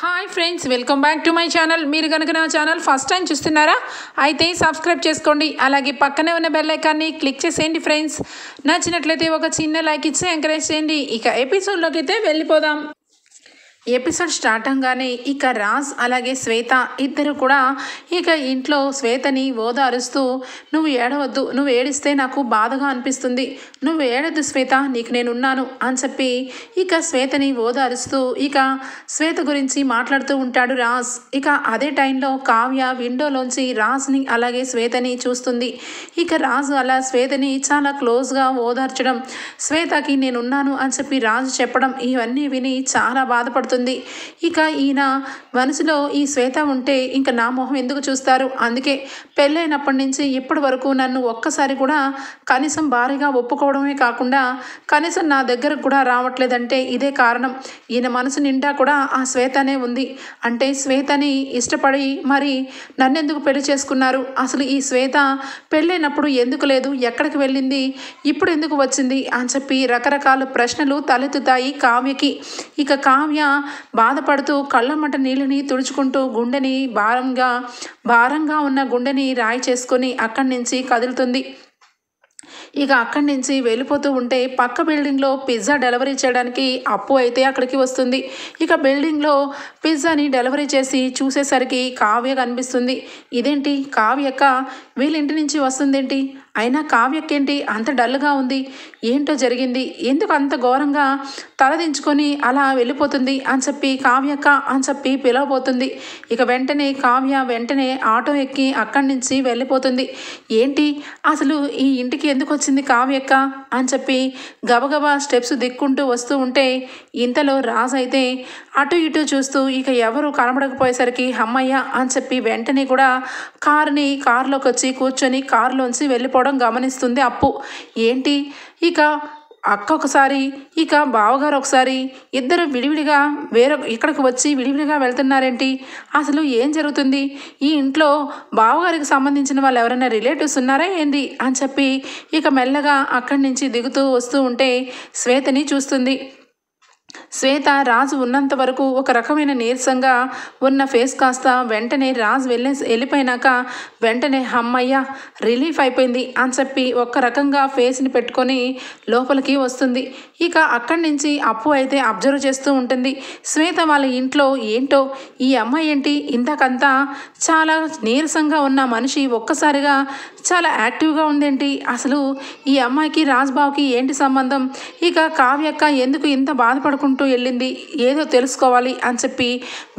Hi friends, welcome back to my channel. మీరు కనుక నా ఛానల్ ఫస్ట్ టైం చూస్తున్నారా అయితే సబ్స్క్రైబ్ చేసుకోండి. అలాగే పక్కనే ఉన్న బెల్ ఐకాన్ని క్లిక్ చేసేయండి. ఫ్రెండ్స్, నచ్చినట్లయితే ఒక చిన్న లైక్ ఇచ్చి ఎంకరేజ్ చేయండి. ఇక ఎపిసోడ్లోకి అయితే వెళ్ళిపోదాం. ఎపిసోడ్ స్టార్ట్ అవగానే ఇక రాజ్ అలాగే శ్వేత ఇద్దరు కూడా ఇక ఇంట్లో శ్వేతని ఓదారుస్తూ, నువ్వు ఏడవద్దు, నువ్వు ఏడిస్తే నాకు బాధగా అనిపిస్తుంది, నువ్వు ఏడవద్దు శ్వేత, నీకు నేనున్నాను అని చెప్పి ఇక శ్వేతని ఓదారుస్తూ ఇక శ్వేత గురించి మాట్లాడుతూ ఉంటాడు రాజ్. ఇక అదే టైంలో కావ్య విండోలోంచి రాజ్ని అలాగే శ్వేతని చూస్తుంది. ఇక రాజు అలా శ్వేతని చాలా క్లోజ్గా ఓదార్చడం, శ్వేతకి నేనున్నాను అని చెప్పి రాజు చెప్పడం, ఇవన్నీ విని చాలా బాధపడుతుంది. ఇక ఈయన మనసులో ఈ శ్వేత ఉంటే ఇంకా నా మొహం ఎందుకు చూస్తారు, అందుకే పెళ్ళైనప్పటి నుంచి ఇప్పటి వరకు నన్ను ఒక్కసారి కూడా కనీసం భారీగా ఒప్పుకోవడమే కాకుండా కనీసం నా దగ్గరకు కూడా రావట్లేదంటే ఇదే కారణం. ఈయన మనసు నిండా కూడా ఆ శ్వేతనే ఉంది. అంటే శ్వేతని ఇష్టపడి మరి నన్నెందుకు పెళ్లి చేసుకున్నారు, అసలు ఈ శ్వేత పెళ్ళైనప్పుడు ఎందుకు లేదు, ఎక్కడికి వెళ్ళింది, ఇప్పుడు ఎందుకు వచ్చింది అని చెప్పి రకరకాల ప్రశ్నలు తలెత్తుతాయి కావ్యకి. ఇక కావ్య బాధపడుతూ కళ్ళమ్మట నీళ్ళని తుడుచుకుంటూ గుండెని భారంగా ఉన్న గుండెని రాయి చేసుకొని అక్కడి నుంచి కదులుతుంది. ఇక అక్కడి నుంచి వెళ్ళిపోతూ ఉంటే పక్క బిల్డింగ్లో పిజ్జా డెలివరీ చేయడానికి అప్పు అయితే అక్కడికి వస్తుంది. ఇక బిల్డింగ్లో పిజ్జాని డెలివరీ చేసి చూసేసరికి కావ్య కనిపిస్తుంది. ఇదేంటి కావ్యక్క వీళ్ళ ఇంటి నుంచి వస్తుందేంటి, అయినా కావ్యక్కేంటి అంత డల్గా ఉంది, ఏంటో జరిగింది, ఎందుకు అంత ఘోరంగా తలదించుకొని అలా వెళ్ళిపోతుంది అని చెప్పి కావ్యక్క అని చెప్పి పిలవబోతుంది. ఇక వెంటనే కావ్య వెంటనే ఆటో ఎక్కి అక్కడి నుంచి వెళ్ళిపోతుంది. ఏంటి అసలు ఈ ఇంటికి ఎందుకు వచ్చింది కావ్యక్క అని చెప్పి గబగబా స్టెప్స్ దిక్కుంటూ వస్తూ ఉంటే ఇంతలో రాజు అయితే అటు ఇటు చూస్తూ ఇక ఎవరు కనబడకపోయేసరికి అమ్మయ్య అని చెప్పి వెంటనే కూడా కారులోకి వచ్చి కూర్చొని కారులోంచి వెళ్ళిపోవడం గమనిస్తుంది అప్పు. ఏంటి ఇక అక్క ఒకసారి ఇక బావగారు ఒకసారి ఇద్దరు విడివిడిగా ఇక్కడికి వచ్చి విడివిడిగా వెళ్తున్నారేంటి, అసలు ఏం జరుగుతుంది, ఈ ఇంట్లో బావగారికి సంబంధించిన వాళ్ళు ఎవరైనా రిలేటివ్స్ ఉన్నారా ఏంటి అని చెప్పి ఇక మెల్లగా అక్కడి నుంచి దిగుతూ వస్తూ ఉంటే శ్వేతని చూస్తుంది. శ్వేత రాజు ఉన్నంత వరకు ఒక రకమైన నీరసంగా ఉన్న ఫేస్ కాస్త వెంటనే రాజు వెళ్ళిపోయినాక వెంటనే అమ్మయ్య రిలీఫ్ అయిపోయింది అని చెప్పి ఒక రకంగా ఫేస్ని పెట్టుకొని లోపలికి వస్తుంది. ఇక అక్కడి నుంచి అప్పు అయితే అబ్జర్వ్ చేస్తూ ఉంటుంది. శ్వేత వాళ్ళ ఇంట్లో ఏంటో ఈ అమ్మాయి ఏంటి ఇంతకంతా చాలా నీరసంగా ఉన్న మనిషి ఒక్కసారిగా చాలా యాక్టివ్గా ఉందేంటి, అసలు ఈ అమ్మాయికి రాజ్బాబుకి ఏంటి సంబంధం, ఇక కావ్యక్క ఎందుకు ఇంత బాధపడుకుంటూ వెళ్ళింది, ఏదో తెలుసుకోవాలి అని చెప్పి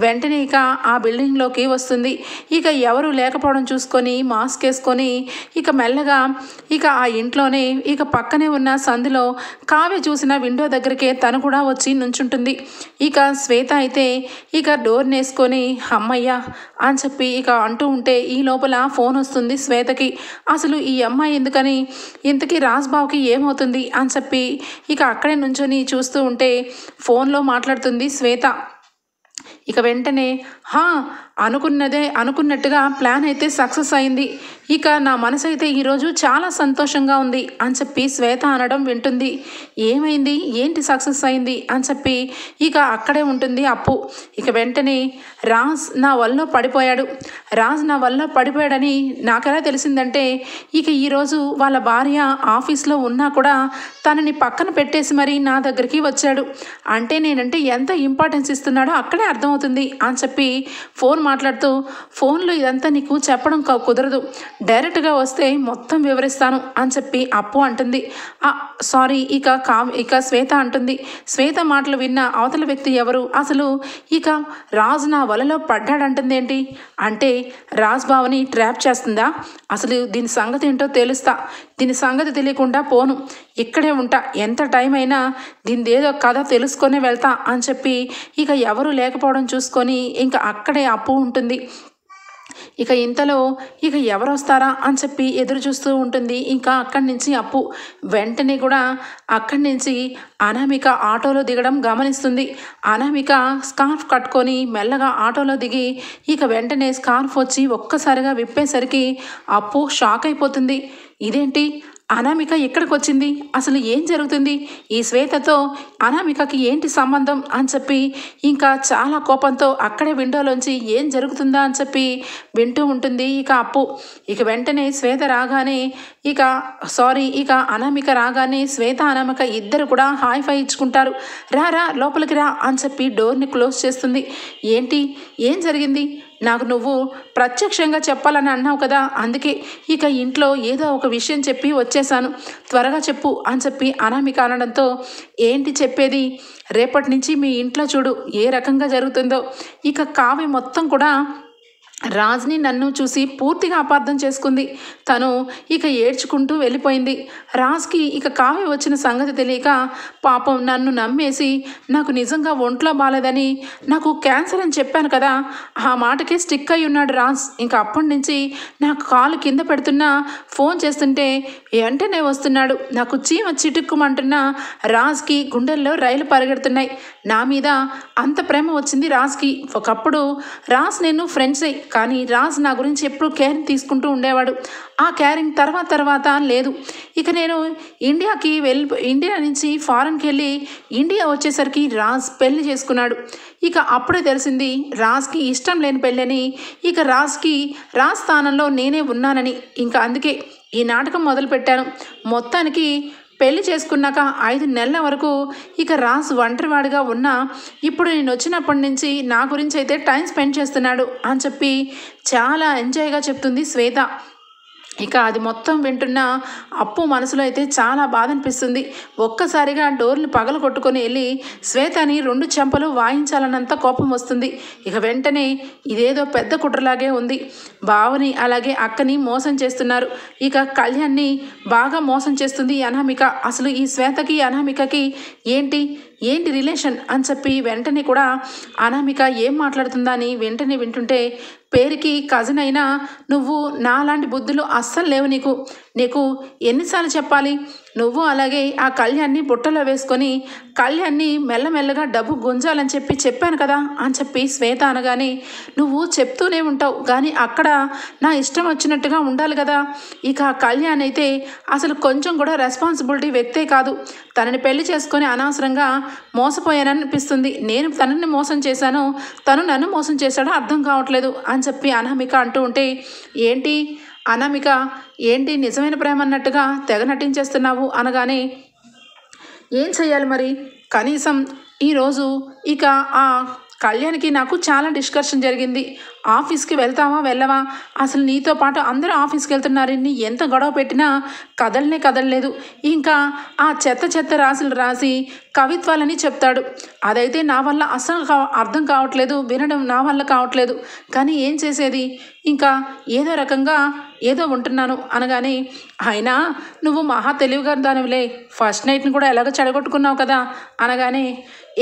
వెంటనే ఇక ఆ బిల్డింగ్లోకి వస్తుంది. ఇక ఎవరు లేకపోవడం చూసుకొని మాస్క్ వేసుకొని ఇక మెల్లగా ఇక ఆ ఇంట్లోనే ఇక పక్కనే ఉన్న సందులో కావ్య చూసిన విండో దగ్గరికే తను కూడా వచ్చి నుంచుంటుంది. ఇక శ్వేత అయితే ఇక డోర్ నేసుకొని అమ్మయ్య అని చెప్పి ఇక అంటూ ఉంటే ఈ లోపల ఫోన్ వస్తుంది శ్వేతకి. అసలు ఈ అమ్మాయి ఎందుకని ఇంతకీ రాజ్బాబుకి ఏమవుతుంది అని చెప్పి ఇక అక్కడే నుంచొని చూస్తూ ఉంటే ఫోన్లో మాట్లాడుతుంది శ్వేత. ఇక వెంటనే అనుకున్నట్టుగా ప్లాన్ అయితే సక్సెస్ అయింది, ఇక నా మనసు అయితే ఈరోజు చాలా సంతోషంగా ఉంది అని చెప్పి శ్వేత అనడం వింటుంది. ఏమైంది, ఏంటి సక్సెస్ అయింది అని చెప్పి ఇక అక్కడే ఉంటుంది అప్పు. ఇక వెంటనే రాజ్ నా వల్ల పడిపోయాడని నాకెలా తెలిసిందంటే ఇక ఈరోజు వాళ్ళ భార్య ఆఫీస్లో ఉన్నా కూడా తనని పక్కన పెట్టేసి మరి నా దగ్గరికి వచ్చాడు, అంటే నేనంటే ఎంత ఇంపార్టెన్స్ ఇస్తున్నాడో అక్కడే అర్థమవుతుంది అని చెప్పి ఫోన్ మాట్లాడుతూ, ఫోన్లో ఇదంతా నీకు చెప్పడం కుదరదు, డైరెక్ట్గా వస్తే మొత్తం వివరిస్తాను అని చెప్పి అప్పు అంటుంది. సారీ ఇక శ్వేత అంటుంది. శ్వేత మాటలు విన్న అవతల వ్యక్తి ఎవరు, అసలు ఇక రాజు నా వలలో పడ్డాడంటుంది ఏంటి, అంటే రాజ్ బావని ట్రాప్ చేస్తుందా, అసలు దీని సంగతి ఏంటో తెలుస్తా, దీని సంగతి తెలియకుండా పోను, ఇక్కడే ఉంటా, ఎంత టైం అయినా దీని ఏదో కథ తెలుసుకొని వెళ్తా అని చెప్పి ఇక ఎవరు లేకపోవడం చూసుకొని ఇంకా అక్కడే అప్పు ఉంటుంది. ఇక ఇంతలో ఇక ఎవరు వస్తారా అని చెప్పి ఎదురు చూస్తూ ఉంటుంది. ఇంకా అక్కడి నుంచి అప్పు వెంటనే కూడా అక్కడి నుంచి అనామిక ఆటోలో దిగడం గమనిస్తుంది. అనామిక స్కార్ఫ్ కట్టుకొని మెల్లగా ఆటోలో దిగి ఇక వెంటనే స్కార్ఫ్ వచ్చి ఒక్కసారిగా విప్పేసరికి అప్పు షాక్ అయిపోతుంది. ఇదేంటి అనామిక ఎక్కడికి వచ్చింది, అసలు ఏం జరుగుతుంది, ఈ శ్వేతతో అనామికకి ఏంటి సంబంధం అని చెప్పి ఇంకా చాలా కోపంతో అక్కడే విండోలోంచి ఏం జరుగుతుందా అని చెప్పి వింటూ ఉంటుంది ఇక అప్పు. ఇక వెంటనే శ్వేత రాగానే ఇక అనామిక రాగానే శ్వేత అనామిక ఇద్దరు కూడా హాయ్ ఫై ఇచ్చుకుంటారు. రా లోపలికి రా అని చెప్పి డోర్ని క్లోజ్ చేస్తుంది. ఏంటి, ఏం జరిగింది, నాకు నువ్వు ప్రత్యక్షంగా చెప్పాలని అన్నావు కదా, అందుకే ఇక ఇంట్లో ఏదో ఒక విషయం చెప్పి వచ్చేసాను, త్వరగా చెప్పు అని చెప్పి అనామిక అనడంతో, ఏంటి చెప్పేది, రేపటి నుంచి మీ ఇంట్లో చూడు ఏ రకంగా జరుగుతుందో. ఇక కావ్య మొత్తం కూడా రాజ్ని నన్ను చూసి పూర్తిగా అపార్థం చేసుకుంది. తను ఇక ఏడ్చుకుంటూ వెళ్ళిపోయింది. రాజ్కి ఇక కావ్య వచ్చిన సంగతి తెలియక పాపం నన్ను నమ్మేసి నాకు నిజంగా ఒంట్లో బాలేదని, నాకు క్యాన్సర్ అని చెప్పాను కదా, ఆ మాటకే స్టిక్ అయి ఉన్నాడు రాజ్. ఇంకా అప్పటి నుంచి నాకు కాలు కింద పెడుతున్నా ఫోన్ చేస్తుంటే వెంటనే వస్తున్నాడు. నాకు చీమ చిటుక్కుమంటున్న రాజ్కి గుండెల్లో రైలు పరిగెడుతున్నాయి. నా మీద అంత ప్రేమ వచ్చింది రాజ్కి. ఒకప్పుడు రాజ్ నేను ఫ్రెండ్సే, కానీ రాజ్ నా గురించి ఎప్పుడు కేరింగ్ తీసుకుంటూ ఉండేవాడు. ఆ కేరింగ్ తర్వాత లేదు. ఇక నేను ఇండియా నుంచి ఫారెన్కి వెళ్ళి ఇండియా వచ్చేసరికి రాజ్ పెళ్లి చేసుకున్నాడు. ఇక అప్పుడే తెలిసింది రాజ్కి ఇష్టం లేని పెళ్ళని, ఇక రాజ్ స్థానంలో నేనే ఉన్నానని. ఇంకా అందుకే ఈ నాటకం మొదలుపెట్టాను. మొత్తానికి పెళ్లి చేసుకున్నాక 5 నెలల వరకు ఇక రాజ్ ఒంటరివాడిగా ఉన్నా, ఇప్పుడు నేను వచ్చినప్పటి నుంచి నా గురించి అయితే టైం స్పెండ్ చేస్తున్నాడు అని చెప్పి చాలా ఎంజాయ్గా చెప్తుంది శ్వేత. ఇక అది మొత్తం వింటున్న అప్పు మనసులో అయితే చాలా బాధ అనిపిస్తుంది. ఒక్కసారిగా డోర్లు పగల కొట్టుకొని వెళ్ళి శ్వేతని 2 చెంపలు వాయించాలన్నంత కోపం వస్తుంది. ఇక వెంటనే ఇదేదో పెద్ద కుట్రలాగే ఉంది. బావని అలాగే అక్కని మోసం చేస్తున్నారు. ఇక కళ్యాణ్ని బాగా మోసం చేస్తుంది అనామిక. అసలు ఈ శ్వేతకి అనామికకి ఏంటి రిలేషన్ అని చెప్పి వెంటనే కూడా అనామిక ఏం మాట్లాడుతుందా అని వెంటనే వింటుంటే, పేరుకి కజిన్ అయినా నువ్వు నాలాంటి బుద్ధులు అస్సలు లేవు నీకు ఎన్నిసార్లు చెప్పాలి, నువ్వు అలాగే ఆ కళ్యాణ్ని బుట్టలో వేసుకొని కళ్యాణ్ని మెల్లమెల్లగా డబ్బు గుంజాలని చెప్పాను కదా అని చెప్పి శ్వేత అనగానే, నువ్వు చెప్తూనే ఉంటావు కానీ అక్కడ నా ఇష్టం వచ్చినట్టుగా ఉండాలి కదా. ఇక ఆ కళ్యాణ్ అయితే అసలు కొంచెం కూడా రెస్పాన్సిబిలిటీ వ్యక్తే కాదు. తనని పెళ్లి చేసుకొని అనవసరంగా మోసపోయాననిపిస్తుంది. నేను తనని మోసం చేశాను, తను నన్ను మోసం చేశాడో అర్థం కావట్లేదు అని చెప్పి అనామిక అంటూ ఉంటే, ఏంటి అనామిక, ఏంటి నిజమైన ప్రేమ అన్నట్టుగా తెగ నటించేస్తున్నావు అనగానే, ఏం చెయ్యాలి మరి, కనీసం ఈరోజు ఇక ఆ కళ్యాణ్కి నాకు చాలా డిస్కషన్ జరిగింది. ఆఫీస్కి వెళ్తావా వెళ్ళవా, అసలు నీతో పాటు అందరూ ఆఫీస్కి వెళ్తున్నారు, నీ ఎంత గొడవ పెట్టినా కదలలేదు. ఇంకా ఆ చెత్త రాసులు రాసి కవిత్వాలని చెప్తాడు. అదైతే నా వల్ల అసలు అర్థం కావట్లేదు, వినడం నా వల్ల కావట్లేదు. కానీ ఏం చేసేది, ఇంకా ఏదో రకంగా ఏదో ఉంటున్నాను అనగానే, అయినా నువ్వు మహా తెలివిగా దానివిలే, ఫస్ట్ నైట్ని కూడా ఎలాగో చెడగొట్టుకున్నావు కదా అనగానే,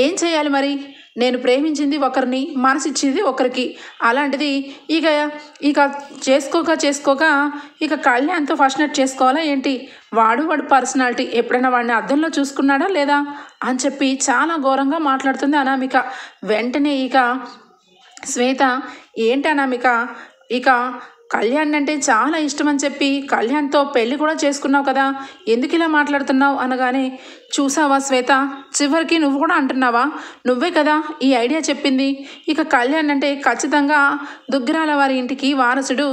ఏం చేయాలి మరి, నేను ప్రేమించింది ఒకరిని, మనసిచ్చింది ఒకరికి, అలాంటిది ఇక చేసుకోక ఇక కళ్యాణ్తో ఫస్ట్ నైట్ చేసుకోవాలా ఏంటి, వాడు పర్సనాలిటీ ఎప్పుడైనా వాడిని అద్దంలో చూసుకున్నాడా లేదా అని చెప్పి చాలా ఘోరంగా మాట్లాడుతుంది అనామిక. వెంటనే ఇక శ్వేత, ఏంటి అనామిక, ఇక కళ్యాణ్ అంటే చాలా ఇష్టం అని చెప్పి కళ్యాణ్తో పెళ్లి కూడా చేసుకున్నావు కదా, ఎందుకు ఇలా మాట్లాడుతున్నావు అనగానే, చూసావా శ్వేత, చివరికి నువ్వు కూడా అంటున్నావా, నువ్వే కదా ఈ ఐడియా చెప్పింది. ఇక కళ్యాణ్ అంటే ఖచ్చితంగా దుగ్గిరాల వారి ఇంటికి వారసుడు,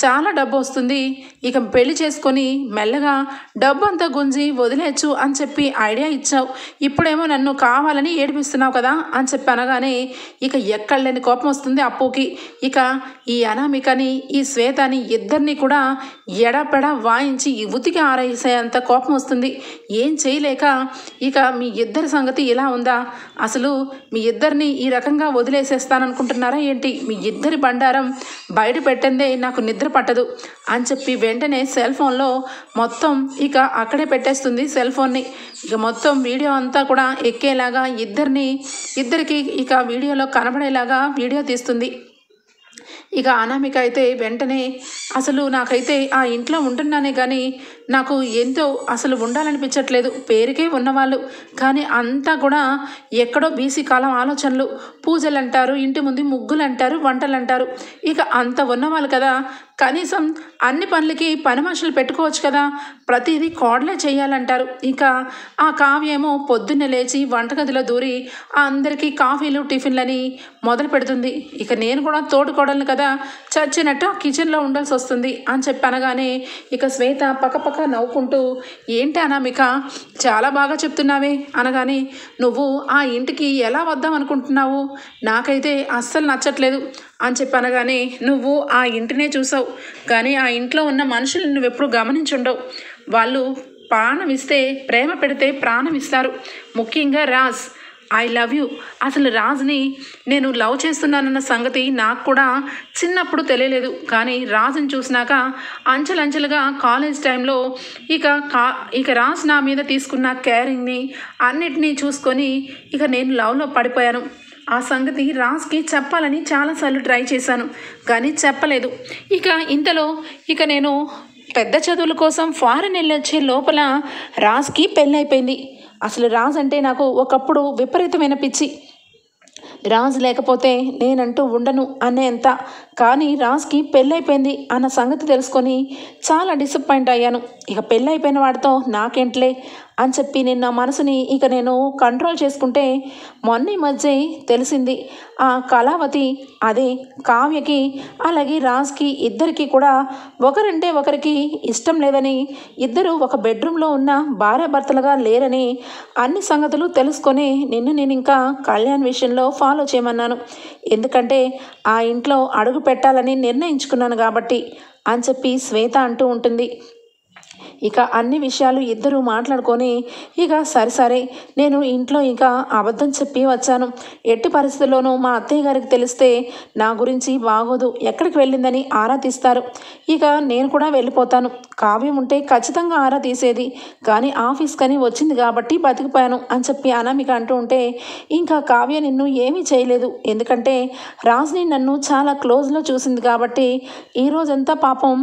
చాలా డబ్బు వస్తుంది, ఇక పెళ్లి చేసుకొని మెల్లగా డబ్బు అంతా గుంజి వదిలేచ్చు అని చెప్పి ఐడియా ఇచ్చావు. ఇప్పుడేమో నన్ను కావాలని ఏడిపిస్తున్నావు కదా అని చెప్పి అనగానే, ఇక ఎక్కడలేని కోపం వస్తుంది అప్పుకి. ఇక ఈ అనామికని ఈ శ్వేతని ఇద్దరిని కూడా ఎడపెడ వాయించి ఉతికి ఆరేసేంత కోపం వస్తుంది. ఏం చేయలేక, ఇక మీ ఇద్దరి సంగతి ఇలా ఉందా, అసలు మీ ఇద్దరిని ఈ రకంగా వదిలేసేస్తాననుకుంటున్నారా ఏంటి, మీ ఇద్దరి బండారం బయట పెట్టందే నాకు నిద్ర పట్టదు అని చెప్పి వెంటనే సెల్ ఫోన్లో మొత్తం ఇక అక్కడే పెట్టేస్తుంది సెల్ ఫోన్ని. ఇక మొత్తం వీడియో అంతా కూడా ఎక్కేలాగా ఇద్దరికి ఇక వీడియోలో కనబడేలాగా వీడియో తీస్తుంది. ఇక అనామిక అయితే వెంటనే, అసలు నాకైతే ఆ ఇంట్లో ఉంటున్నానే కానీ నాకు ఎంతో అసలు ఉండాలనిపించట్లేదు, పేరుకే ఉన్నవాళ్ళు కానీ అంతా కూడా ఎక్కడో బీసీ కాలం ఆలోచనలు, పూజలు అంటారు, ఇంటి ముందు ముగ్గులు అంటారు, వంటలు అంటారు, ఇక అంత ఉన్నవాళ్ళు కదా, కనీసం అన్ని పనులకి పని మనుషులు పెట్టుకోవచ్చు కదా, ప్రతిదీ కోడలే చేయాలంటారు. ఇక ఆ కావ్యేమో పొద్దున్నే లేచి వంటగదిలో దూరి అందరికీ కాఫీలు టిఫిన్లని మొదలు పెడుతుంది. ఇక నేను కూడా తోడుకోడలను కదా, చచ్చినట్టు కిచెన్లో ఉండాల్సి వస్తుంది అని చెప్పి అనగానే ఇక శ్వేత పక్కపక్క నవ్వుకుంటూ, ఏంటి అనామిక చాలా బాగా చెప్తున్నావే అనగానే, నువ్వు ఆ ఇంటికి ఎలా వద్దాం అనుకుంటున్నావు, నాకైతే అస్సలు నచ్చట్లేదు అని చెప్పి అనగానే, నువ్వు ఆ ఇంటినే చూసావు కానీ ఆ ఇంట్లో ఉన్న మనుషులను నువ్వు ఎప్పుడు గమనించుండవు. వాళ్ళు ప్రాణం ఇస్తే, ప్రేమ పెడితే ప్రాణం ఇస్తారు. ముఖ్యంగా రాజ్, ఐ లవ్ యూ. అసలు రాజ్ని నేను లవ్ చేస్తున్నానన్న సంగతి నాకు కూడా చిన్నప్పుడు తెలియలేదు, కానీ రాజుని చూసినాక అంచెలంచెలుగా కాలేజ్ టైంలో ఇక రాజ్ నా మీద తీసుకున్న కేరింగ్ని అన్నిటినీ చూసుకొని ఇక నేను లవ్లో పడిపోయాను. ఆ సంగతి రాజ్కి చెప్పాలని చాలాసార్లు ట్రై చేశాను కానీ చెప్పలేదు. ఇక ఇంతలో ఇక నేను పెద్ద చదువుల కోసం ఫారెన్ వెళ్ళొచ్చే లోపల రాజ్కి పెళ్ళైపోయింది. అసలు రాజ్ అంటే నాకు ఒకప్పుడు విపరీతమైన పిచ్చి. రాజ్ లేకపోతే నేనంటూ ఉండను అనేంత. కానీ రాజ్కి పెళ్ళైపోయింది అన్న సంగతి తెలుసుకొని చాలా డిసప్పాయింట్ అయ్యాను. ఇక పెళ్ళైపోయిన వాడితో నాకేంట్లే అని చెప్పి నేను నా మనసుని ఇక నేను కంట్రోల్ చేసుకుంటే మొన్న మధ్య తెలిసింది ఆ కళావతి అదే కావ్యకి అలాగే రాజ్కి ఇద్దరికి కూడా ఒకరంటే ఒకరికి ఇష్టం లేదని, ఇద్దరు ఒక బెడ్రూమ్లో ఉన్న భార్యాభర్తలుగా లేరని అన్ని సంగతులు తెలుసుకొని నేను ఇంకా కళ్యాణ్ విషయంలో ఫాలో చేయమన్నాను. ఎందుకంటే ఆ ఇంట్లో అడుగు పెట్టాలని నిర్ణయించుకున్నాను కాబట్టి అని చెప్పి శ్వేత అంటూ ఉంటుంది. ఇక అన్ని విషయాలు ఇద్దరు మాట్లాడుకొని ఇక సరే నేను ఇంట్లో ఇక అబద్ధం చెప్పి వచ్చాను. ఎట్టి పరిస్థితుల్లోనూ మా అత్తయ్య గారికి తెలిస్తే నా గురించి బాగోదు, ఎక్కడికి వెళ్ళిందని ఆరా తీస్తారు. ఇక నేను కూడా వెళ్ళిపోతాను. కావ్యం ఉంటే ఖచ్చితంగా ఆరా తీసేది, కానీ ఆఫీస్కని వచ్చింది కాబట్టి బతికిపోయాను అని చెప్పి అనామిక అంటూ ఉంటే, ఇంకా కావ్య నిన్ను ఏమీ చేయలేదు, ఎందుకంటే రాజ్ని నన్ను చాలా క్లోజ్లో చూసింది కాబట్టి ఈ రోజంతా పాపం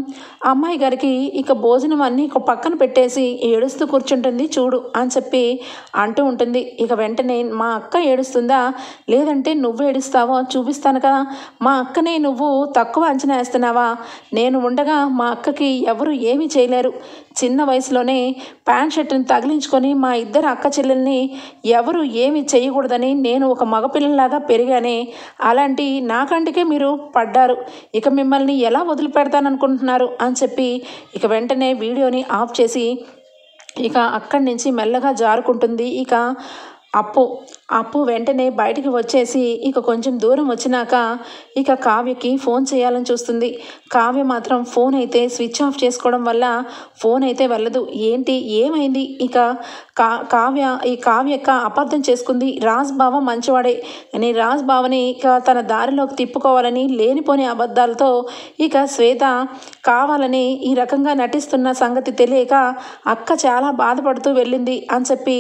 అమ్మాయి గారికి ఇక భోజనం అన్నీ పక్కన పెట్టేసి ఏడుస్తూ కూర్చుంటుంది చూడు అని చెప్పి అంటూ ఉంటుంది. ఇక వెంటనే మా అక్క ఏడుస్తుందా, లేదంటే నువ్వు ఏడుస్తావో చూపిస్తాను కదా, మా అక్కనే నువ్వు తక్కువ అంచనా వేస్తున్నావా, నేను ఉండగా మా అక్కకి ఎవరు ఏమీ చేయలేరు. చిన్న వయసులోనే ప్యాంట్ షర్ట్ని తగిలించుకొని మా ఇద్దరు అక్క చెల్లెల్ని ఎవరు ఏమి చేయకూడదని నేను ఒక మగపిల్లలాగా పెరిగానే, అలాంటి నాకంటికే మీరు పడ్డారు, ఇక మిమ్మల్ని ఎలా వదిలిపెడతాననుకుంటున్నారు అని చెప్పి ఇక వెంటనే వీడియోని ఆఫ్ చేసి ఇక అక్కడి నుంచి మెల్లగా జారుకుంటుంది. ఇక అప్పు వెంటనే బయటికి వచ్చేసి ఇక కొంచెం దూరం వచ్చినాక ఇక కావ్యకి ఫోన్ చేయాలని చూస్తుంది. కావ్య మాత్రం ఫోన్ అయితే స్విచ్ ఆఫ్ చేసుకోవడం వల్ల ఫోన్ అయితే వెళ్ళదు. ఏమైంది? ఇక కావ్యక్క అపార్థం చేసుకుంది. రాజ్ బావ మంచివాడే అని రాజ్ బావని ఇక తన దారిలోకి తిప్పుకోవాలని లేనిపోని అబద్ధాలతో ఇక శ్వేత కావాలని ఈ రకంగా నటిస్తున్న సంగతి తెలియక అక్క చాలా బాధపడుతూ వెళ్ళింది అని చెప్పి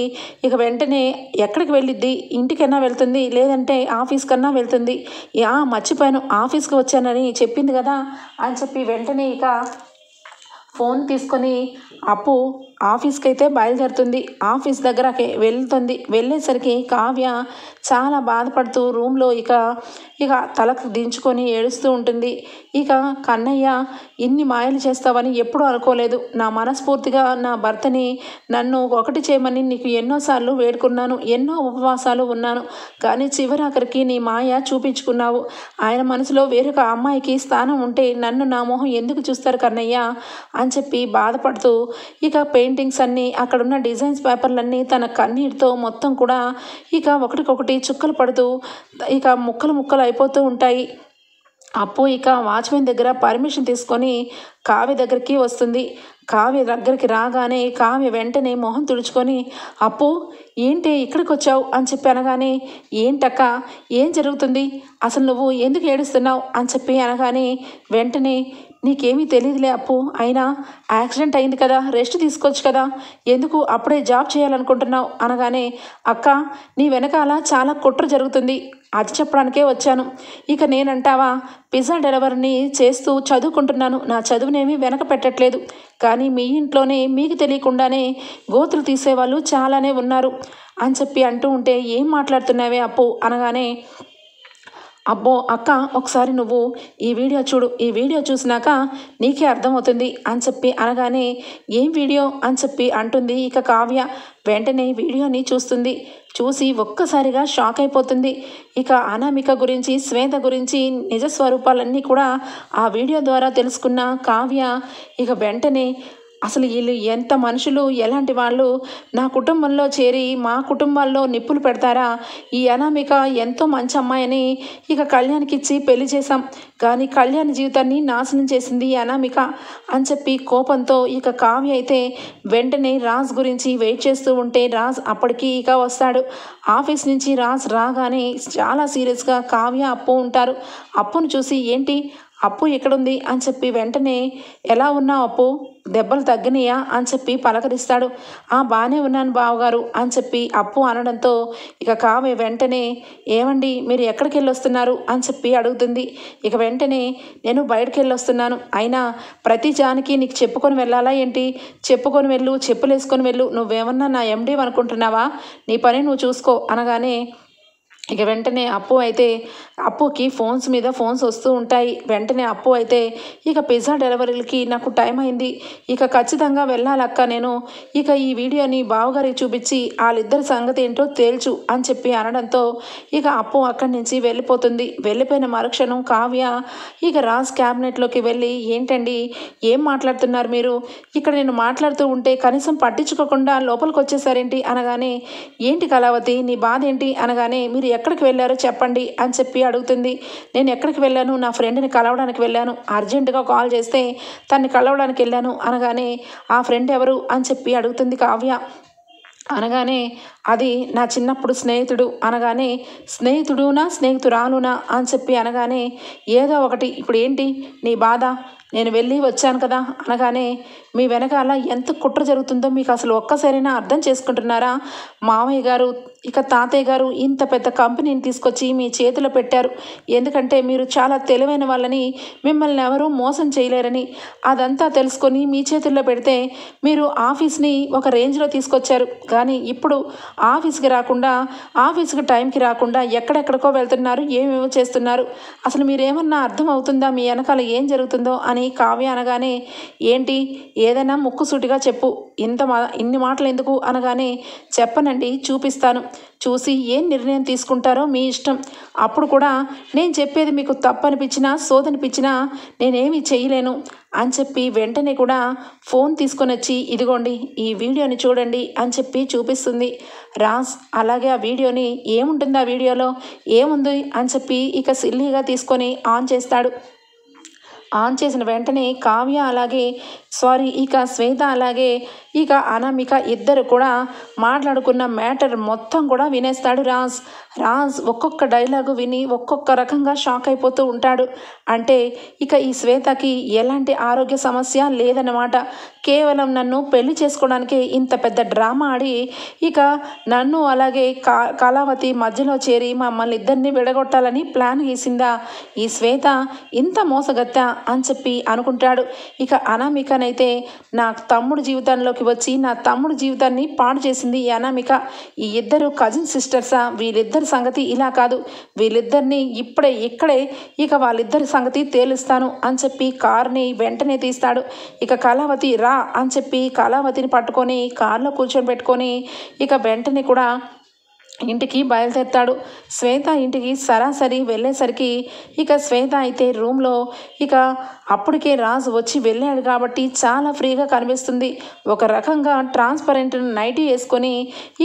ఇక వెంటనే ఎక్కడికి వెళ్ళిద్ది, ఇంటికన్నా వెళ్తుంది, లేదంటే ఆఫీస్ కన్నా వెళ్తుంది. మర్చిపోయాను ఆఫీస్కి వచ్చానని చెప్పింది కదా అని చెప్పి వెంటనే ఇక ఫోన్ తీసుకొని అప్పు ఆఫీస్కి అయితే బయలుదేరుతుంది. ఆఫీస్ దగ్గరకి వెళ్ళేసరికి కావ్య చాలా బాధపడుతూ రూమ్లో ఇక తలకు దించుకొని ఏడుస్తూ ఉంటుంది. ఇక కన్నయ్య ఇన్ని మాయలు చేస్తావని ఎప్పుడూ అనుకోలేదు. నా మనస్ఫూర్తిగా నా భర్తని నన్ను ఒకటి చేయమని నీకు ఎన్నోసార్లు వేడుకున్నాను, ఎన్నో ఉపవాసాలు ఉన్నాను, కానీ చివరాఖరికి నీ మాయ చూపించుకున్నావు. ఆయన మనసులో వేరొక అమ్మాయికి స్థానం ఉంటే నన్ను నా మొహం ఎందుకు చూస్తారు కన్నయ్య అని చెప్పి బాధపడుతూ ఇక పెయింటింగ్స్ అన్నీ అక్కడున్న డిజైన్స్ పేపర్లన్నీ తన కన్నీటితో మొత్తం కూడా ఇక ఒకటికొకటి చుక్కలు పడుతూ ఇక ముక్కలు అయిపోతూ ఉంటాయి. అప్పు ఇక వాచ్మెన్ దగ్గర పర్మిషన్ తీసుకొని కావ్య దగ్గరికి వస్తుంది. కావ్య దగ్గరికి రాగానే కావ్య వెంటనే మొహం తుడుచుకొని, అప్పు ఏంటి ఇక్కడికి వచ్చావు అని చెప్పి అనగానే, ఏంటక్క ఏం జరుగుతుంది, అసలు నువ్వు ఎందుకు ఏడుస్తున్నావు అని చెప్పి అనగానే వెంటనే, నీకేమీ తెలియదులే అప్పు, అయినా యాక్సిడెంట్ అయింది కదా, రెస్ట్ తీసుకోవచ్చు కదా, ఎందుకు అప్పుడే జాబ్ చేయాలనుకుంటున్నావు అనగానే, అక్క నీ వెనకాల చాలా కుట్ర జరుగుతుంది, అది చెప్పడానికే వచ్చాను. ఇక నేనంటావా పిజ్జా డెలివరీని చేస్తూ చదువుకుంటున్నాను, నా చదువునేమీ వెనక పెట్టట్లేదు, కానీ మీ ఇంట్లోనే మీకు తెలియకుండానే గోతులు తీసేవాళ్ళు చాలానే ఉన్నారు అని చెప్పి అంటూ ఉంటే, ఏం మాట్లాడుతున్నావే అప్పు అనగానే, అబ్బో అక్క, ఒకసారి నువ్వు ఈ వీడియో చూడు, ఈ వీడియో చూసినాక నీకే అర్థమవుతుంది అని చెప్పి అనగానే ఏం వీడియో అని చెప్పి అంటుంది ఇక కావ్య. వెంటనే వీడియోని చూస్తుంది. చూసి ఒక్కసారిగా షాక్ అయిపోతుంది. ఇక అనామిక గురించి, శ్వేత గురించి నిజస్వరూపాలన్నీ కూడా ఆ వీడియో ద్వారా తెలుసుకున్న కావ్య ఇక వెంటనే అసలు వీళ్ళు ఎంత మనుషులు, ఎలాంటి వాళ్ళు, నా కుటుంబంలో చేరి మా కుటుంబాల్లో నిప్పులు పెడతారా, ఈ అనామిక ఎంతో మంచి అమ్మాయిని ఇక కళ్యాణ్కి ఇచ్చి పెళ్లి చేశాం, కానీ కళ్యాణ్ జీవితాన్ని నాశనం చేసింది ఈ అనామిక అని చెప్పి కోపంతో ఇక కావ్య అయితే వెంటనే రాజ్ గురించి వెయిట్ చేస్తూ ఉంటే రాజ్ అప్పటికి ఇక వస్తాడు. ఆఫీస్ నుంచి రాజ్ రాగానే చాలా సీరియస్గా కావ్య అప్పు ఉంటారు. అప్పును చూసి ఏంటి అప్పు ఎక్కడుంది అని చెప్పి వెంటనే ఎలా ఉన్నావు అప్పు, దెబ్బలు తగ్గినాయా అని చెప్పి పలకరిస్తాడు. బాగానే ఉన్నాను బావగారు అని చెప్పి అప్పు అనడంతో ఇక కావ్య వెంటనే ఏమండి మీరు ఎక్కడికి వెళ్ళొస్తున్నారు అని చెప్పి అడుగుతుంది. ఇక వెంటనే నేను బయటకు వెళ్ళొస్తున్నాను, అయినా ప్రతి జానికి నీకు చెప్పుకొని వెళ్ళాలా ఏంటి, చెప్పుకొని వెళ్ళు, చెప్పులు వేసుకొని వెళ్ళు, నువ్వేమన్నా నా ఎండి అనుకుంటున్నావా, నీ పని నువ్వు చూసుకో అనగానే ఇక వెంటనే అప్పుకి ఫోన్స్ మీద ఫోన్స్ వస్తూ ఉంటాయి. వెంటనే అప్పు అయితే ఇక పిజ్జా డెలివరీలకి నాకు టైం అయింది, ఇక ఖచ్చితంగా వెళ్ళాలక్క నేను, ఇక ఈ వీడియోని బావగారికి చూపించి వాళ్ళిద్దరి సంగతి ఏంటో తేల్చు అని చెప్పి అనడంతో ఇక అప్పు అక్కడి నుంచి వెళ్ళిపోతుంది. వెళ్ళిపోయిన మరుక్షణం కావ్య ఇక రాజ్ క్యాబినెట్లోకి వెళ్ళి ఏంటండి ఏం మాట్లాడుతున్నారు మీరు, ఇక్కడ నేను మాట్లాడుతూ ఉంటే కనీసం పట్టించుకోకుండా లోపలికి వచ్చేసారేంటి అనగానే ఏంటి కళావతి నీ బాధ ఏంటి అనగానే మీరు ఎక్కడికి వెళ్ళారో చెప్పండి అని చెప్పి అడుగుతుంది. నేను ఎక్కడికి వెళ్ళాను, నా ఫ్రెండ్ని కలవడానికి వెళ్ళాను, అర్జెంటుగా కాల్ చేస్తే తన్ని కలవడానికి వెళ్ళాను అనగానే ఆ ఫ్రెండ్ ఎవరు అని చెప్పి అడుగుతుంది కావ్య. అనగానే అది నా చిన్నప్పుడు స్నేహితుడు అనగానే స్నేహితుడునా స్నేహితురాలునా అని చెప్పి అనగానే ఏదో ఒకటి, ఇప్పుడు ఏంటి నీ బాధ, నేను వెళ్ళి వచ్చాను కదా అనగానే మీ వెనకాల ఎంత కుట్ర జరుగుతుందో మీకు అసలు ఒక్కసారైనా అర్థం చేసుకుంటున్నారా, మామయ్య గారు ఇక తాతయ్య గారు ఇంత పెద్ద కంపెనీని తీసుకొచ్చి మీ చేతిలో పెట్టారు, ఎందుకంటే మీరు చాలా తెలివైన వాళ్ళని, మిమ్మల్ని ఎవరూ మోసం చేయలేరని, అదంతా తెలుసుకొని మీ చేతుల్లో పెడితే మీరు ఆఫీస్ని ఒక రేంజ్లో తీసుకొచ్చారు, కానీ ఇప్పుడు ఆఫీస్కి రాకుండా, ఆఫీస్కి టైంకి రాకుండా ఎక్కడెక్కడికో వెళ్తున్నారు, ఏమేమో చేస్తున్నారు, అసలు మీరేమన్నా అర్థం అవుతుందా మీ వెనకాల ఏం జరుగుతుందో అని కావ్య అనగానే ఏంటి ఏదైనా ముక్కుసూటిగా చెప్పు, ఇన్ని మాటలు ఎందుకు అనగానే చెప్పనండి చూపిస్తాను, చూసి ఏం నిర్ణయం తీసుకుంటారో మీ ఇష్టం, అప్పుడు కూడా నేను చెప్పేది మీకు తప్పనిపించినా సోదనిపించినా నేనేమి చేయలేను అని చెప్పి వెంటనే కూడా ఫోన్ తీసుకొని వచ్చి ఇదిగోండి ఈ వీడియోని చూడండి అని చెప్పి చూపిస్తుంది. రాజ్ అలాగే ఆ వీడియోని ఏముంటుంది ఆ వీడియోలో ఏముంది అని చెప్పి ఇక సిల్లీగా తీసుకొని ఆన్ చేస్తాడు. ఆన్ చేసిన వెంటనే కావ్య ఇక శ్వేత అలాగే ఇక అనామిక ఇద్దరు కూడా మాట్లాడుకున్న మ్యాటర్ మొత్తం కూడా వినేస్తాడు రాజ్ ఒక్కొక్క డైలాగు విని ఒక్కొక్క రకంగా షాక్ అయిపోతూ ఉంటాడు. అంటే ఇక ఈ శ్వేతకి ఎలాంటి ఆరోగ్య సమస్య లేదన్నమాట, కేవలం నన్ను పెళ్లి చేసుకోవడానికి ఇంత పెద్ద డ్రామా ఆడి ఇక నన్ను అలాగే కళావతి మధ్యలో చేరి మమ్మల్ని ఇద్దరిని విడగొట్టాలని ప్లాన్ గీసిందా ఈ శ్వేత, ఇంత మోసగత్తా అని చెప్పి అనుకుంటాడు. ఇక అనామికనైతే నా తమ్ముడు జీవితంలోకి వచ్చి నా తమ్ముడు జీవితాన్ని పాడు చేసింది ఈ అనామిక, ఈ ఇద్దరు కజిన్ సిస్టర్సా, వీళ్ళిద్దరి సంగతి ఇలా కాదు, వీళ్ళిద్దరిని ఇక్కడే ఇక వాళ్ళిద్దరి సంగతి తేలుస్తాను అని చెప్పి కారుని వెంటనే తీస్తాడు. ఇక కళావతి రా అని చెప్పి కళావతిని పట్టుకొని కారులో కూర్చొని పెట్టుకొని ఇక వెంటనే కూడా ఇంటికి బయలుదేరుతాడు. శ్వేత ఇంటికి సరాసరి వెళ్ళేసరికి ఇక శ్వేత అయితే రూమ్లో ఇక అప్పటికే రాజు వచ్చి వెళ్ళాడు కాబట్టి చాలా ఫ్రీగా కనిపిస్తుంది. ఒక రకంగా ట్రాన్స్పరెంట్ నైటీ వేసుకొని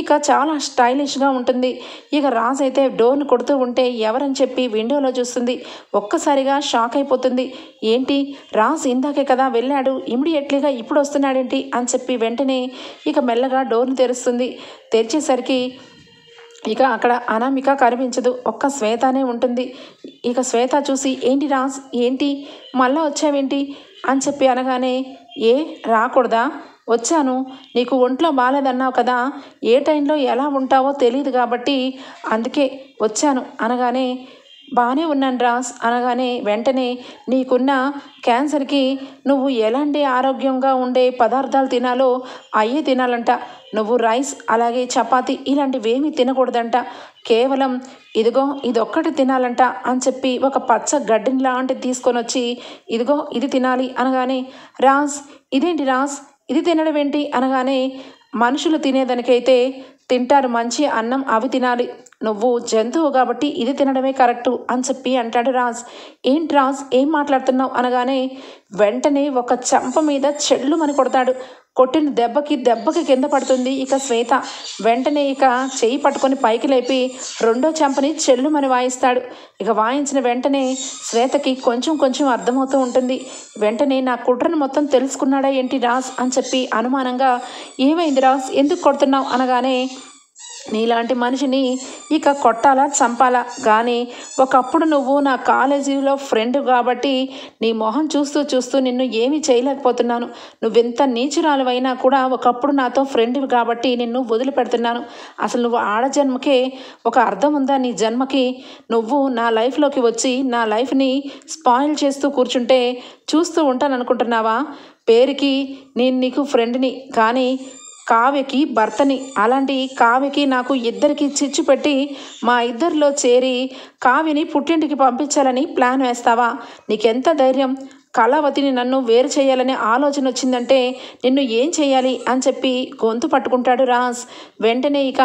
ఇక చాలా స్టైలిష్గా ఉంటుంది. ఇక రాజు అయితే డోర్ని కొడుతూ ఉంటే ఎవరని చెప్పి విండోలో చూస్తుంది. ఒక్కసారిగా షాక్ అయిపోతుంది. ఏంటి రాజు ఇందాకే కదా వెళ్ళాడు, ఇమ్మీడియట్లీగా ఇప్పుడు వస్తున్నాడేంటి అని చెప్పి వెంటనే ఇక మెల్లగా డోర్ని తెరుస్తుంది. తెరిచేసరికి ఇక అక్కడ అనామిక కనిపించదు, ఒక్క శ్వేతనే ఉంటుంది. ఇక శ్వేత చూసి ఏంటి రాజ్ ఏంటి మళ్ళా వచ్చావేంటి అని చెప్పి అనగానే రాకూడదా, వచ్చాను, నీకు ఒంట్లో బాగాలేదన్నావు కదా, ఏ టైంలో ఎలా ఉంటావో తెలియదు కాబట్టి అందుకే వచ్చాను అనగానే బాగానే ఉన్నాను రాజ్ అనగానే వెంటనే నీకున్న క్యాన్సర్కి నువ్వు ఎలాంటి ఆరోగ్యంగా ఉండే పదార్థాలు తినాలో అయ్యే తినాలంట, నువ్వు రైస్ అలాగే చపాతీ ఇలాంటివేమీ తినకూడదంట, కేవలం ఇదిగో ఇదొక్కటి తినాలంట అని చెప్పి ఒక పచ్చ గడ్డిని లాంటిది తీసుకొని వచ్చి ఇదిగో ఇది తినాలి అనగానే, రాజ్ ఇదేంటి రాజ్ ఇది తినడం ఏంటి అనగానే, మనుషులు తినేదానికైతే తింటారు మంచి అన్నం అవి తినాలి, నువ్వు జంతువు కాబట్టి ఇది తినడమే కరెక్టు అని చెప్పి అంటాడు రాజ్. ఏంటి రాజ్ ఏం మాట్లాడుతున్నావు అనగానే వెంటనే ఒక చెంప మీద చెల్లుమని కొడతాడు. కొట్టిన దెబ్బకి కింద పడుతుంది ఇక శ్వేత. వెంటనే ఇక చెయ్యి పట్టుకొని పైకి లేపి రెండో చెంపని చెల్లుమని వాయిస్తాడు. ఇక వాయించిన వెంటనే శ్వేతకి కొంచెం అర్థమవుతూ ఉంటుంది. వెంటనే నా కుట్రను మొత్తం తెలుసుకున్నాడా ఏంటి రాజ్ అని చెప్పి అనుమానంగా, ఏమైంది రాజ్ ఎందుకు కొడుతున్నావు అనగానే, నీలాంటి మనిషిని ఇక కొట్టాలా చంపాలా, కానీ ఒకప్పుడు నువ్వు నా కాలేజీలో ఫ్రెండ్ కాబట్టి నీ మొహం చూస్తూ నిన్ను ఏమీ చేయలేకపోతున్నాను. నువ్వెంత నీచురాలువైనా కూడా ఒకప్పుడు నాతో ఫ్రెండ్వి కాబట్టి నిన్ను వదిలిపెడుతున్నాను. అసలు నువ్వు ఆడజన్మకే ఒక అర్థం ఉందా నీ జన్మకి? నువ్వు నా లైఫ్లోకి వచ్చి నా లైఫ్ని స్పాయిల్ చేస్తూ కూర్చుంటే చూస్తూ ఉంటాను అనుకుంటున్నావా? పేరుకి నేను నీకు ఫ్రెండ్ని, కానీ కావ్యకి భర్తని. అలాంటి కావ్యకి నాకు ఇద్దరికి చిచ్చు పెట్టి మా ఇద్దరిలో చేరి కావ్యని పుట్టింటికి పంపించాలని ప్లాన్ వేస్తావా? నీకెంత ధైర్యం? కళావతిని నన్ను వేరు చేయాలనే ఆలోచన వచ్చిందంటే నిన్ను ఏం చేయాలి అని చెప్పి గొంతు పట్టుకుంటాడు రాజ్. వెంటనే ఇక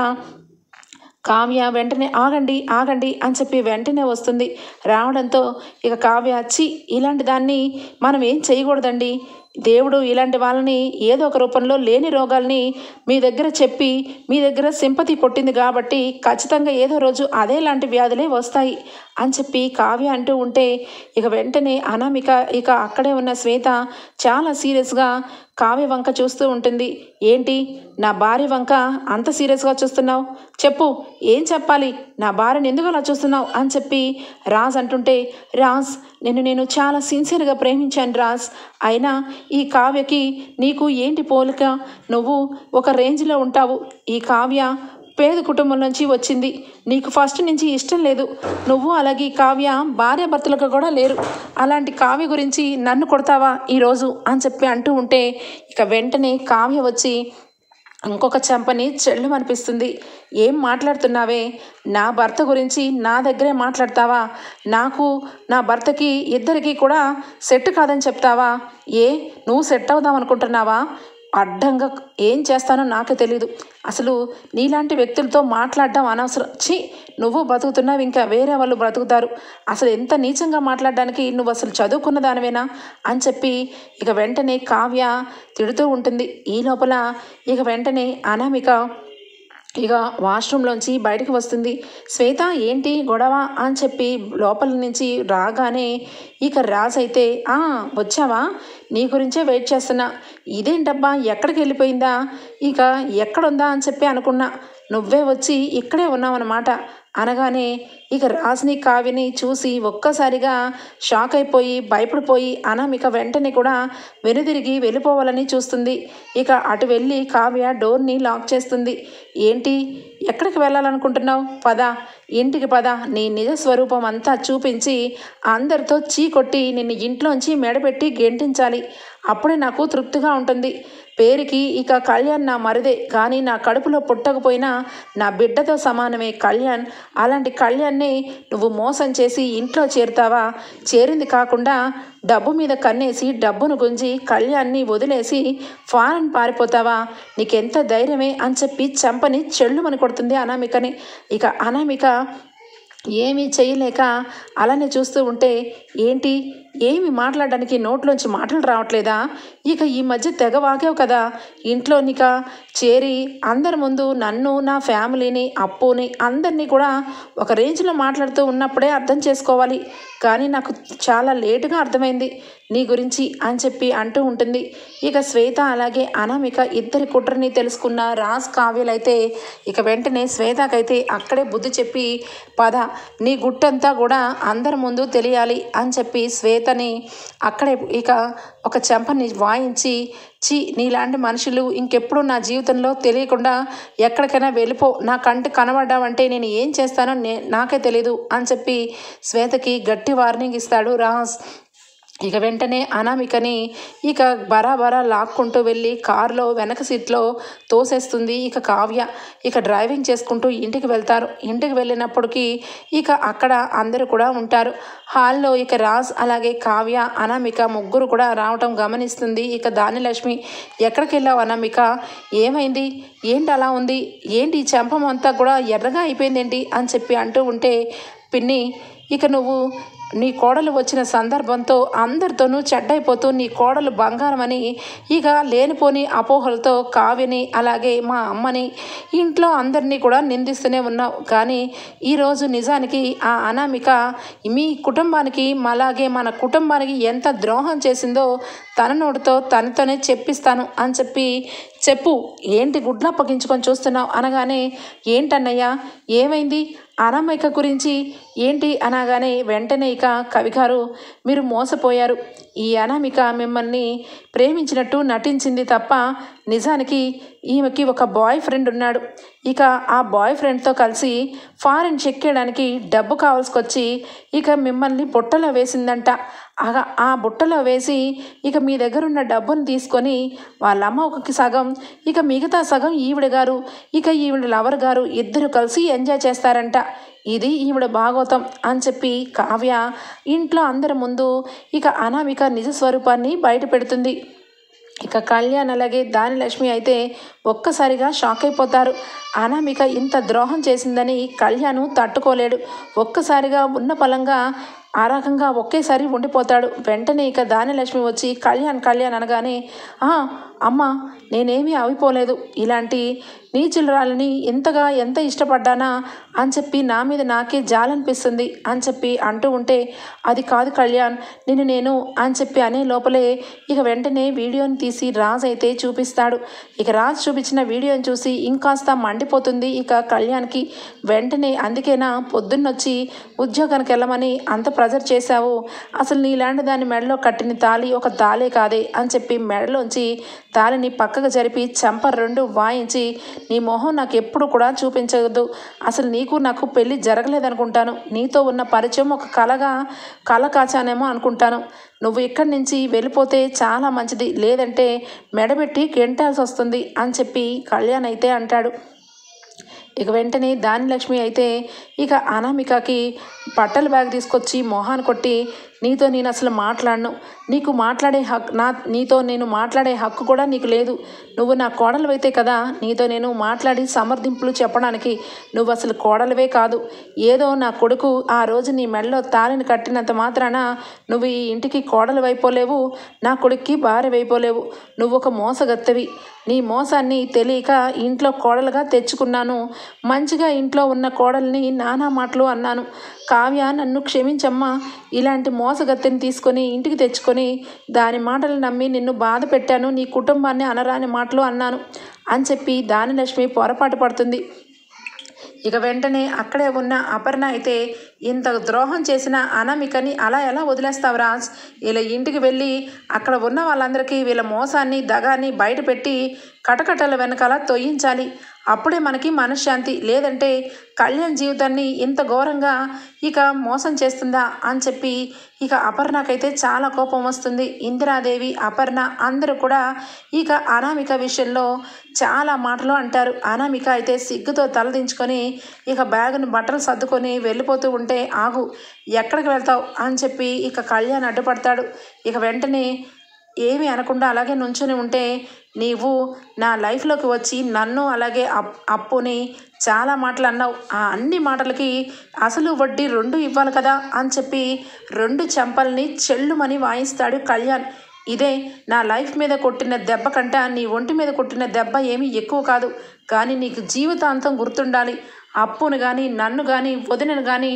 కావ్య వెంటనే ఆగండి అని చెప్పి వెంటనే వస్తుంది. రావడంతో ఇక కావ్య ఇలాంటి దాన్ని మనం ఏం చేయకూడదండి, దేవుడు ఇలాంటి వాళ్ళని ఏదో ఒక రూపంలో లేని రోగాల్ని మీ దగ్గర చెప్పి మీ దగ్గర సింపతి కొట్టింది కాబట్టి ఖచ్చితంగా ఏదో రోజు అదే లాంటి వ్యాధులే వస్తాయి అని చెప్పి కావ్య అంటూ ఉంటే ఇక వెంటనే అనామిక ఇక అక్కడే ఉన్న శ్వేత చాలా సీరియస్గా కావ్య వంక చూస్తూ ఉంటుంది. ఏంటి నా భార్య వంక అంత సీరియస్గా చూస్తున్నావు? చెప్పు, ఏం చెప్పాలి? నా భార్యని ఎందుకు అలా చూస్తున్నావు అని చెప్పి రాజ్ అంటుంటే, రాజ్ నేను చాలా సిన్సియర్గా ప్రేమించాను రాజ్. అయినా ఈ కావ్యకి నీకు ఏంటి పోలిక? నువ్వు ఒక రేంజ్లో ఉంటావు, ఈ కావ్య పేద కుటుంబం నుంచి వచ్చింది, నీకు ఫస్ట్ నుంచి ఇష్టం లేదు. నువ్వు అలాగే కావ్య భార్యాభర్తలకు కూడా లేరు. అలాంటి కావ్య గురించి నన్ను కొడతావా ఈరోజు అని చెప్పి అంటూ ఉంటే ఇక వెంటనే కావ్య వచ్చి ఇంకొక చెంపని చెల్లుమనిపిస్తుంది. ఏం మాట్లాడుతున్నావే? నా భర్త గురించి నా దగ్గరే మాట్లాడతావా? నాకు నా భర్తకి ఇద్దరికి కూడా సెట్ కాదని చెప్తావా? నువ్వు సెట్ అవుదాం అనుకుంటున్నావా? అడ్డంగా ఏం చేస్తానో నాకు తెలీదు. అసలు నీలాంటి వ్యక్తులతో మాట్లాడడం అనవసరం. నువ్వు బ్రతుకుతున్నావు, ఇంకా వేరే వాళ్ళు బ్రతుకుతారు. అసలు ఎంత నీచంగా మాట్లాడడానికి నువ్వు అసలు చదువుకున్న దానివేనా అని చెప్పి ఇక వెంటనే కావ్య తిడుతూ ఉంటుంది. ఈ లోపల ఇక వెంటనే అనామిక ఇక వాష్రూమ్లోంచి బయటకు వస్తుంది. శ్వేత ఏంటి గొడవ అని చెప్పి లోపల నుంచి రాగానే ఇక రాజ్ అయితే, వచ్చావా, నీ గురించే వెయిట్ చేస్తున్నా. ఇదేంటబ్బా ఎక్కడికి వెళ్ళిపోయిందా, ఇక ఎక్కడుందా అని చెప్పి అనుకున్నా, నువ్వే వచ్చి ఇక్కడే ఉన్నావన్నమాట అనగానే ఇక రాజ్ని కావ్యని చూసి ఒక్కసారిగా షాక్ అయిపోయి భయపడిపోయి అనామిక వెంటనే కూడా వెనుదిరిగి వెళ్ళిపోవాలని చూస్తుంది. ఇక అటు వెళ్ళి కావ్య డోర్ని లాక్ చేస్తుంది. ఏంటి ఎక్కడికి వెళ్ళాలనుకుంటున్నావు? పద, ఇంటికి పద, నీ నిజ స్వరూపం అంతా చూపించి అందరితో చీకొట్టి నిన్ను ఇంట్లోంచి మెడపెట్టి గెంటించాలి. అప్పుడే నాకు తృప్తిగా ఉంటుంది. పేరుకి ఇక కళ్యాణ్ నా మరిదే, కానీ నా కడుపులో పుట్టకపోయినా నా బిడ్డతో సమానమే కళ్యాణ్. అలాంటి కళ్యాణ్ని నువ్వు మోసం చేసి ఇంట్లో చేరుతావా? చేరింది కాకుండా డబ్బు మీద కన్నేసి డబ్బును గుంజి కళ్యాణ్ని వదిలేసి ఫారెన్ పారిపోతావా? నీకెంత ధైర్యమే అని చెప్పి చెంపని చెల్లుమని కొడుతుంది అనామికని. ఇక అనామిక ఏమీ చేయలేక అలానే చూస్తూ ఉంటే ఏంటి ఏమి మాట్లాడడానికి నోట్లోంచి మాటలు రావట్లేదా? ఇక ఈ మధ్య తెగ వాగావు కదా, ఇంట్లోనిక చేరి అందరి ముందు నన్ను నా ఫ్యామిలీని అప్పుని అందరినీ కూడా ఒక రేంజ్లో మాట్లాడుతూ ఉన్నప్పుడే అర్థం చేసుకోవాలి, కానీ నాకు చాలా లేటుగా అర్థమైంది నీ గురించి అని చెప్పి అంటూ ఉంటుంది. ఇక శ్వేత అలాగే అనామిక ఇద్దరి కుట్రని తెలుసుకున్న రాజ్ కావ్యలైతే ఇక వెంటనే శ్వేతకైతే అక్కడే బుద్ధి చెప్పి పద, నీ గుట్టంతా కూడా అందరి ముందు తెలియాలి అని చెప్పి శ్వేతని అక్కడే ఇక ఒక చెంపని వాయించి నీలాంటి మనుషులు ఇంకెప్పుడు నా జీవితంలో తెలియకుండా ఎక్కడికైనా వెళ్ళిపో, నా కంటి కనబడ్డావంటే నేను ఏం చేస్తానో నాకే తెలీదు అని చెప్పి శ్వేతకి గట్టి వార్నింగ్ ఇస్తాడు రాజ్. ఇక వెంటనే అనామికని ఇక బరాబరా లాక్కుంటూ వెళ్ళి కారులో వెనక సీట్లో తోసేస్తుంది ఇక కావ్య. ఇక డ్రైవింగ్ చేసుకుంటూ ఇంటికి వెళ్తారు. ఇంటికి వెళ్ళినప్పటికీ ఇక అక్కడ అందరూ కూడా ఉంటారు. హాల్లో ఇక రాజ్ అలాగే కావ్య అనామిక ముగ్గురు కూడా రావటం గమనిస్తుంది ఇక దానిలక్ష్మి. ఎక్కడికి వెళ్ళావు అనామిక? ఏమైంది? ఏంటి అలా ఉంది? ఏంటి ఈ చెంపం అంతా కూడా ఎర్రగా అయిపోయిందేంటి అని చెప్పి అంటూ ఉంటే, పిన్ని ఇక నువ్వు నీ కోడలు వచ్చిన సందర్భంతో అందరితోనూ చెడ్డైపోతూ నీ కోడలు బంగారం అని ఇక లేనిపోని అపోహలతో కావ్యని అలాగే మా అమ్మని ఇంట్లో అందరినీ కూడా నిందిస్తూనే ఉన్నావు. కానీ ఈరోజు నిజానికి ఆ అనామిక మీ కుటుంబానికి అలాగే మన కుటుంబానికి ఎంత ద్రోహం చేసిందో తన నోటితో తనతోనే చెప్పిస్తాను అని చెప్పు. ఏంటి గుడ్లు అప్పగించుకొని చూస్తున్నావు అనగానే, ఏంటన్నయ్యా ఏమైంది అనామిక గురించి ఏంటి అనగానే వెంటనే ఇక కవిగారు, మీరు మోసపోయారు. ఈ అనామిక మిమ్మల్ని ప్రేమించినట్టు నటించింది తప్ప నిజానికి ఈమెకి ఒక బాయ్ ఫ్రెండ్ ఉన్నాడు. ఇక ఆ బాయ్ ఫ్రెండ్తో కలిసి ఫారెన్ చెక్కేయడానికి డబ్బు కావాల్సుకొచ్చి ఇక మిమ్మల్ని బుట్టలో వేసిందంట. ఆ బుట్టలో వేసి ఇక మీ దగ్గర ఉన్న డబ్బును తీసుకొని వాళ్ళమ్మ ఒకకి సగం ఇక మిగతా సగం ఈవిడ గారు ఇక ఈవిడ లవర్ గారు ఇద్దరు కలిసి ఎంజాయ్ చేస్తారంట. ఇది ఈవిడ భాగవతం అని చెప్పి కావ్య ఇంట్లో అందరి ముందు ఇక అనామిక నిజ స్వరూపాన్ని బయట పెడుతుంది. ఇక కళ్యాణ్ అలాగే దానిలక్ష్మి అయితే ఒక్కసారిగా షాక్ అయిపోతారు. అనామిక ఇంత ద్రోహం చేసిందని కళ్యాణ్ తట్టుకోలేడు. ఒక్కసారిగా ఉన్న పలంగా ఆ రకంగా ఒకేసారి ఉండిపోతాడు. వెంటనే ఇక దానిలక్ష్మి వచ్చి కళ్యాణ్ అనగానే, అమ్మ నేనేమీ అయిపోలేదు, ఇలాంటి నీచులరాలని ఎంత ఇష్టపడ్డానా అని చెప్పి నా మీద నాకే జాలనిపిస్తుంది అని చెప్పి అంటూ ఉంటే, అది కాదు కళ్యాణ్ నేను అని చెప్పి అనే లోపలే ఇక వెంటనే వీడియోని తీసి రాజ్ అయితే చూపిస్తాడు. ఇక రాజ్ చూపించిన వీడియోని చూసి ఇంకాస్త మండిపోతుంది ఇక కళ్యాణ్కి. వెంటనే అందుకేనా పొద్దున్నొచ్చి ఉద్యోగానికి వెళ్ళమని అంత ప్రెజర్ చేశావు? అసలు నీలాంటి దాని మెడలో కట్టిన తాళి ఒక తాళే కాదే అని చెప్పి మెడలోంచి తాళిని పక్కకు జరిపి చెంప రెండు వాయించి, నీ మొహం నాకు ఎప్పుడు కూడా చూపించవద్దు, అసలు నీకు నాకు పెళ్ళి జరగలేదనుకుంటాను, నీతో ఉన్న పరిచయం ఒక కళ కాచానేమో అనుకుంటాను, నువ్వు ఇక్కడి నుంచి వెళ్ళిపోతే చాలా మంచిది, లేదంటే మెడబెట్టి గెంటాల్సి వస్తుంది అని చెప్పి కళ్యాణ్ అయితే అంటాడు. ఇక వెంటనే దానిలక్ష్మి అయితే ఇక అనామికకి బట్టల బ్యాగ్ తీసుకొచ్చి మొహాన్ని కొట్టి, నీతో నేను అసలు మాట్లాడను, నీతో నేను మాట్లాడే హక్కు కూడా నీకు లేదు, నువ్వు నా కోడలువైతే కదా నీతో నేను మాట్లాడి సమర్థింపులు చెప్పడానికి, నువ్వు అసలు కోడలువే కాదు, ఏదో నా కొడుకు ఆ రోజు నీ మెడలో తాళిని కట్టినంత మాత్రాన నువ్వు ఈ ఇంటికి కోడలు అయిపోలేవు, నా కొడుక్కి భార్య అయిపోలేవు, నువ్వు ఒక మోసగత్తవి, నీ మోసాన్ని తెలియక ఇంట్లో కోడలుగా తెచ్చుకున్నాను, మంచిగా ఇంట్లో ఉన్న కోడల్ని నానా మాటలు అన్నాను, కావ్య నన్ను క్షమించమ్మా, ఇలాంటి మోసగత్తెని తీసుకొని ఇంటికి తెచ్చుకొని దాని మాటలు నమ్మి నిన్ను బాధ పెట్టాను, నీ కుటుంబాన్ని అనరాని మాటలు అన్నాను అని చెప్పి దానిలక్ష్మి పొరపాటు పడుతుంది. ఇక వెంటనే అక్కడే ఉన్న అపర్ణ అయితే, ఇంత ద్రోహం చేసిన అనామికని అలా ఎలా వదిలేస్తావు రాజ్? ఇలా ఇంటికి వెళ్ళి అక్కడ ఉన్న వాళ్ళందరికీ వీళ్ళ మోసాన్ని దగాన్ని బయటపెట్టి కటకటల వెనకాల తొయ్యించాలి, అప్పుడే మనకి మనశ్శాంతి, లేదంటే కళ్యాణ్ జీవితాన్ని ఇంత ఘోరంగా ఇక మోసం చేస్తుందా అని చెప్పి ఇక అపర్ణకైతే చాలా కోపం వస్తుంది. ఇందిరాదేవి అపర్ణ అందరూ కూడా ఇక అనామిక విషయంలో చాలా మాటలు అంటారు. అనామిక అయితే సిగ్గుతో తలదించుకొని ఇక బ్యాగును బట్టలు సర్దుకొని వెళ్ళిపోతూ ఉంటే, ఆగు ఎక్కడికి వెళ్తావు అని చెప్పి ఇక కళ్యాణ్ అడ్డుపడతాడు. ఇక వెంటనే ఏమీ అనకుండా అలాగే నుంచొని ఉంటే, నీవు నా లైఫ్లోకి వచ్చి నన్ను అలాగే అప్పుని చాలా మాటలు అన్నావు, ఆ అన్ని మాటలకి అసలు వడ్డీ 2 ఇవ్వాలి కదా అని చెప్పి 2 చెంపల్ని చెల్లుమని వాయిస్తాడు కళ్యాణ్. ఇదే నా లైఫ్ మీద కొట్టిన దెబ్బ కంట నీ ఒంటి మీద కొట్టిన దెబ్బ ఏమీ ఎక్కువ కాదు, కానీ నీకు జీవితాంతం గుర్తుండాలి, అప్పును కానీ నన్ను కానీ వదినను కానీ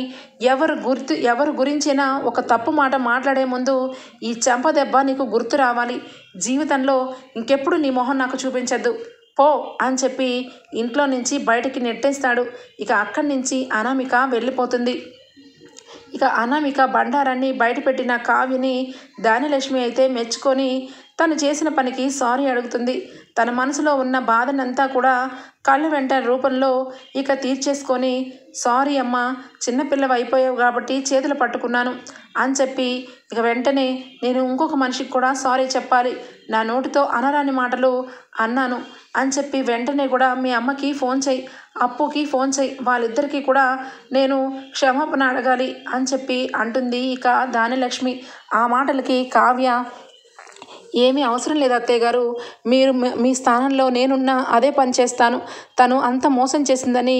ఎవరు గురించైనా ఒక తప్పు మాట మాట్లాడే ముందు ఈ చెంప దెబ్బ నీకు గుర్తు రావాలి, జీవితంలో ఇంకెప్పుడు నీ మొహం నాకు చూపించద్దు, పో అని చెప్పి ఇంట్లో నుంచి బయటికి నెట్టేస్తాడు. ఇక అక్కడి నుంచి అనామిక వెళ్ళిపోతుంది. ఇక అనామిక బండారాన్ని బయటపెట్టిన కావ్యని దానిలక్ష్మి అయితే మెచ్చుకొని తను చేసిన పనికి సారీ అడుగుతుంది. తన మనసులో ఉన్న బాధనంతా కూడా కళ్ళ వెంట రూపంలో ఇక తీర్చేసుకొని, సారీ అమ్మా, చిన్నపిల్లవి అయిపోయావు కాబట్టి చేతులు పట్టుకున్నాను అని చెప్పి ఇక వెంటనే నేను ఇంకొక మనిషికి కూడా సారీ చెప్పాలి, నా నోటితో అనరాని మాటలు అన్నాను అని చెప్పి వెంటనే కూడా మీ అమ్మకి ఫోన్ చేయి, అప్పుకి ఫోన్ చేయి, వాళ్ళిద్దరికీ కూడా నేను క్షమాపణ అడగాలి అని చెప్పి అంటుంది ఇక ధాన్యలక్ష్మి. ఆ మాటలకి కావ్య, ఏమీ అవసరం లేదు అత్తయ్య గారు, మీరు మీ స్థానంలో నేనున్నా అదే పని చేస్తాను. తను అంత మోసం చేసిందని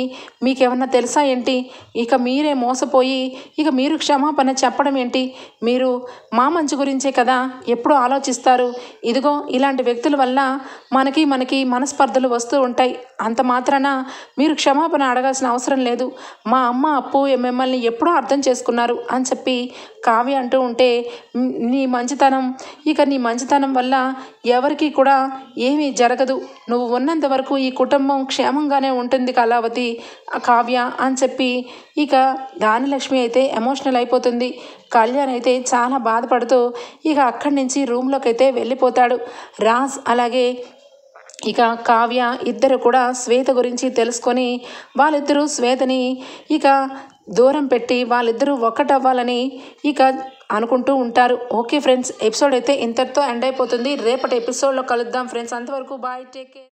మీకేమన్నా తెలుసా ఏంటి? ఇక మీరే మోసపోయి ఇక మీరు క్షమాపణ చెప్పడం ఏంటి? మీరు మా మంచి గురించే కదా ఎప్పుడూ ఆలోచిస్తారు. ఇదిగో ఇలాంటి వ్యక్తుల వల్ల మనకి మనస్పర్ధలు వస్తూ ఉంటాయి. అంత మాత్రాన మీరు క్షమాపణ అడగాల్సిన అవసరం లేదు. మా అమ్మ అప్పు మిమ్మల్ని ఎప్పుడూ అర్థం చేసుకున్నారు అని చెప్పి కావ్య అంటూ ఉంటే, నీ మంచితనం వల్ల ఎవరికి కూడా ఏమీ జరగదు, నువ్వు ఉన్నంత వరకు ఈ కుటుంబం క్షేమంగానే ఉంటుంది కళావతి, కావ్య అని చెప్పి ఇక ధాన్యలక్ష్మి అయితే ఎమోషనల్ అయిపోతుంది. కళ్యాణ్ అయితే చాలా బాధపడుతూ ఇక అక్కడి నుంచి రూమ్లోకి అయితే వెళ్ళిపోతాడు. రాజ్ అలాగే ఇక కావ్య ఇద్దరు కూడా శ్వేత గురించి తెలుసుకొని వాళ్ళిద్దరూ శ్వేతని ఇక దూరం పెట్టి వాళ్ళిద్దరూ ఒక్కటవ్వాలని ఇక అనుకుంటూ ఉంటారు. ఓకే ఫ్రెండ్స్, ఎపిసోడ్ అయితే ఇంతటితో ఎండ్ అయిపోతుంది. రేపటి ఎపిసోడ్లో కలుద్దాం ఫ్రెండ్స్. అంతవరకు బాయ్, టేక్ కేర్.